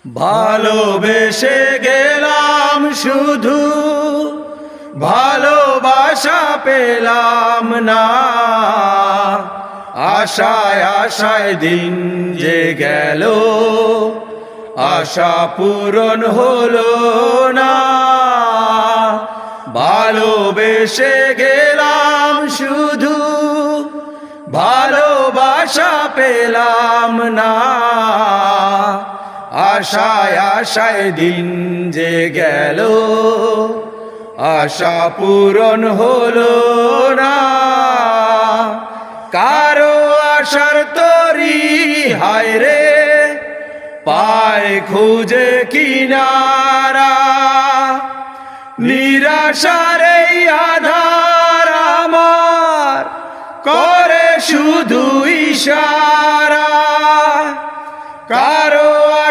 ভালোবেসে গেলাম শুধু, ভালোবাসা পেলাম না। আশায় আশায় দিন যে গেল, আশা পূরণ হলো না। ভালোবেসে গেলাম শুধু, ভালোবাসা পেলাম না। আশায় আশায় দিন যে গেল, আশা পূরণ হলো না। কারো আশার তরি হায় রে, পায় খুঁজে কিনারা। নিরাশার এই আধার আমার করে শুধু ইশারা। কারো